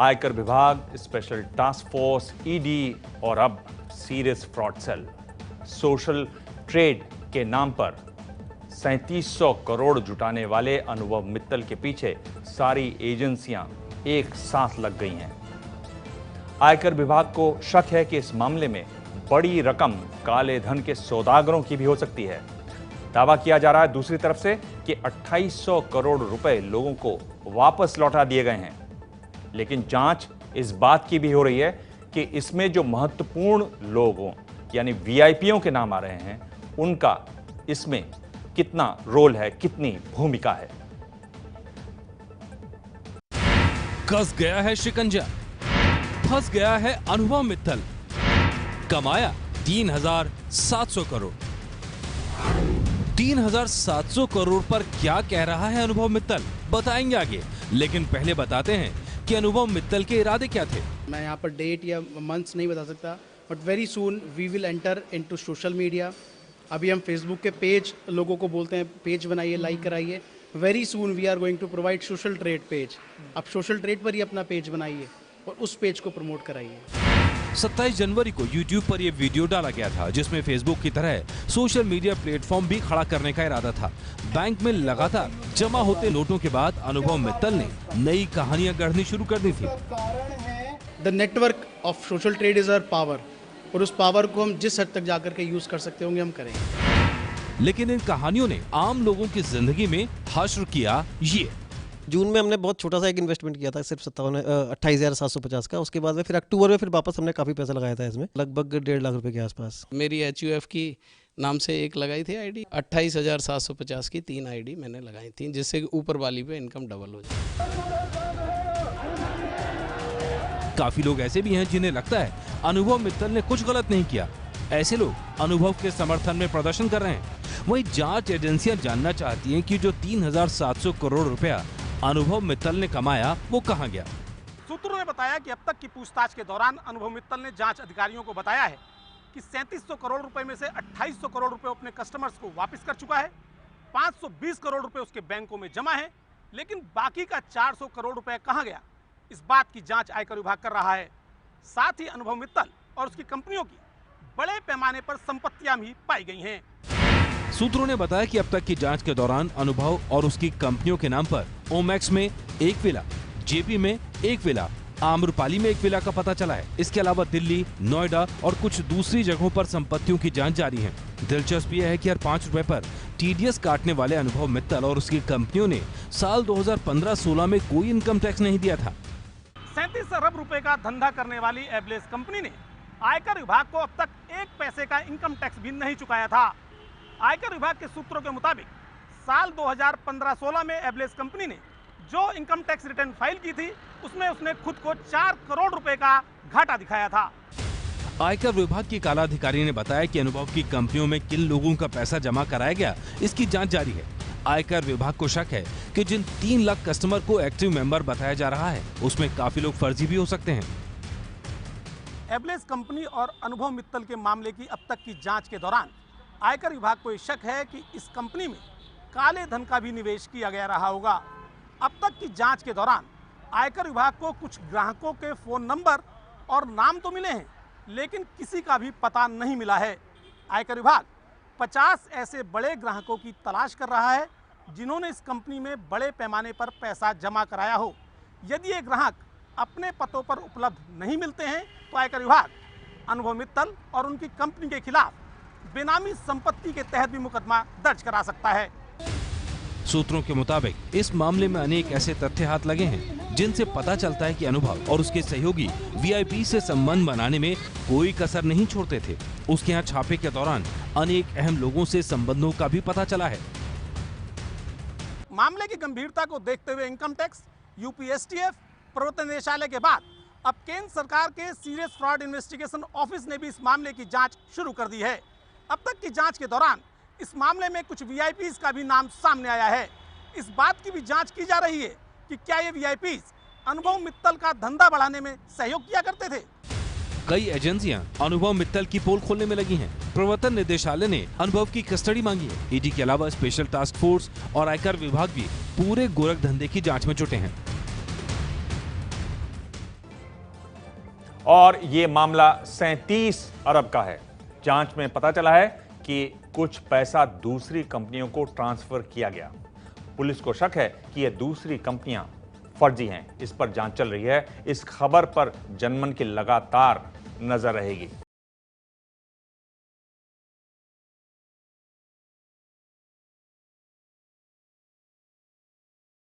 आयकर विभाग, special task force, ED और अब serious fraud cell. Social trade के नाम पर 3700 करोड़ जुटाने वाले अनुभव मित्तल के पीछे सारी एजेंसियां एक साथ लग गई हैं। आयकर विभाग को शक है कि इस मामले में बड़ी रकम काले धन के सौदागरों की भी हो सकती है। दावा किया जा रहा है दूसरी तरफ से कि 2800 करोड़ रुपए लोगों को वापस लौटा दिए गए हैं। लेकिन जांच इस बात की भी हो रही है कि इसमें जो महत्वपूर्ण लोगों यानी वीआईपीओं के नाम आ रहे हैं, उनका इसमें कितना रोल है, कितनी भूमिका है। कस गया है शिकंजा, फंस गया है अनुभव मित्तल, कमाया 3700 करोड़। 3700 करोड़ पर क्या कह रहा है अनुभव मित्तल, बताएंगे आगे। लेकिन पहले बताते हैं कि अनुभव मित्तल के इरादे क्या थे। मैं यहाँ पर डेट या मंथ्स नहीं बता सकता, but very soon we will enter into social media. अभी हम फेसबुक के पेज लोगों को बोलते हैं पेज बनाइए, लाइक कराइए। Very soon we are going to provide social trade page. आप सोशल ट्रेड पर ही अपना पेज बनाइए और उस पेज को प्रमोट कराइए। 27 जनवरी को YouTube पर यह वीडियो डाला गया था, जिसमें फेसबुक की तरह सोशल मीडिया प्लेटफॉर्म भी खड़ा करने का इरादा था। बैंक में लगातार जमा होते नोटों के बाद अनुभव मित्तल ने नई कहानियां गढ़नी शुरू कर दी थी। The network of social trade is our power, और उस पावर को हम जिस हद तक जाकर के यूज कर सकते होंगे हम करेंगे। लेकिन इन कहानियों ने आम लोगों की जिंदगी में हश्र किया ये। जून में हमने बहुत छोटा सा एक इन्वेस्टमेंट किया था, सिर्फ 28,750 का। उसके बाद में फिर अक्टूबर में फिर वापस हमने काफ़ी पैसा लगाया था इसमें, लगभग 1.5 लाख रुपए के आसपास। मेरी HUF की नाम से एक लगाई थी आईडी, 28,750 की 3 आईडी मैंने लगाई थी, जिससे ऊपर वाली पे इनकम डबल हो जाए। काफी लोग ऐसे भी हैं जिन्हें लगता है अनुभव मित्तल ने कुछ गलत नहीं किया। ऐसे लोग अनुभव के समर्थन में प्रदर्शन कर रहे हैं। वहीं जांच एजेंसियां जानना चाहती हैं कि जो 3700 करोड़ रुपया अनुभव मित्तल ने कमाया वो कहां गया। सूत्रों ने बताया कि अब तक की पूछताछ के दौरान अनुभव मित्तल ने जांच अधिकारियों को बताया है कि 3700 करोड़ रुपए में से 2800 करोड़ रुपए अपने कस्टमर्स को वापस कर चुका है। 520 करोड़ रुपए उसके बैंकों में जमा है, लेकिन बाकी का 400 करोड़ रुपए कहां गया, इस बात की जांच आयकर विभाग कर रहा है। साथ ही अनुभव मित्तल और उसकी कंपनियों की बड़े पैमाने पर संपत्तियां भी पाई गई हैं। सूत्रों ने बताया कि अब तक की जांच के दौरान अनुभव और उसकी कंपनियों के नाम पर ओमैक्स में 1 विला, जेपी में 1 विला, आम्रपाली में 1 विला का पता चला है। इसके अलावा दिल्ली, नोएडा और कुछ दूसरी जगहों पर संपत्तियों की जांच जारी है। दिलचस्प यह है कि हर 5 रुपए पर TDS काटने वाले अनुभव मित्तल और उसकी कंपनियों ने साल 2015-16 में कोई इनकम टैक्स नहीं दिया था। 37 अरब रुपए का धंधा करने वाली एबलेस कंपनी ने आयकर विभाग को अब तक 1 पैसे का इनकम टैक्स भी नहीं चुकाया था। आयकर विभाग के सूत्रों के मुताबिक साल 2015-16 में एबलेस कंपनी ने जो इनकम टैक्स रिटर्न फाइल की थी, उसमें उसने खुद को 4 करोड़ रुपए का घाटा दिखाया था। आयकर विभाग की काला अधिकारी ने बताया कि अनुभव की कंपनियों में किन लोगों का पैसा जमा कराया गया, इसकी जांच जारी है। आयकर विभाग को शक है कि जिन 3 लाख कस्टमर को एक्टिव मेंबर बताया जा रहा है, उसमें काफी लोग फर्जी भी हो सकते हैं। एबलेस कंपनी और अनुभव मित्तल के मामले की अब तक की जांच के दौरान आयकर विभाग को शक है कि इस कंपनी में काले धन का भी निवेश किया गया रहा होगा। अब तक की जांच के दौरान आयकर विभाग को कुछ ग्राहकों के फोन नंबर और नाम तो मिले हैं, लेकिन किसी का भी पता नहीं मिला है। आयकर विभाग 50 ऐसे बड़े ग्राहकों की तलाश कर रहा है जिन्होंने इस कंपनी में बड़े पैमाने पर पैसा जमा कराया हो। यदि ये ग्राहक अपने पतों पर उपलब्ध नहीं मिलते हैं तो आयकर विभाग अनुभव मित्तल और उनकी कंपनी के खिलाफ बेनामी संपत्ति के तहत भी मुकदमा दर्ज करा सकता है। सूत्रों के मुताबिक इस मामले में अनेक ऐसे तथ्य हाथ लगे हैं जिनसे पता चलता है कि अनुभव और उसके सहयोगी VIP से संबंध बनाने में कोई कसर नहीं छोड़ते थे। उसके यहाँ छापे के दौरान अनेक अहम लोगों से संबंधों का भी पता चला है। मामले की गंभीरता को देखते हुए इनकम टैक्स, यूपी STF, प्रवर्तन निदेशालय के बाद अब केंद्र सरकार के सीरियस फ्रॉड इन्वेस्टिगेशन ऑफिस ने भी इस मामले की जांच शुरू कर दी है। अब तक की जांच के दौरान इस मामले में कुछ VIPs का भी नाम सामने आया है। इस बात की भी जांच की जा रही है कि क्या ये VIPs अनुभव मित्तल का धंधा बढ़ाने में सहयोग किया करते थे। कई एजेंसियां अनुभव मित्तल की पोल खोलने में लगी हैं। प्रवर्तन निदेशालय ने अनुभव की कस्टडी मांगी है। ईडी के अलावा स्पेशल टास्क फोर्स और आयकर विभाग भी पूरे गोरख धंधे की जांच में जुटे हैं। और ये मामला 37 अरब का है। जांच में पता चला है कि कुछ पैसा दूसरी कंपनियों को ट्रांसफर किया गया। पुलिस को शक है कि ये दूसरी कंपनियां फर्जी हैं। इस पर जांच चल रही है। इस खबर पर जनमन की लगातार नजर रहेगी।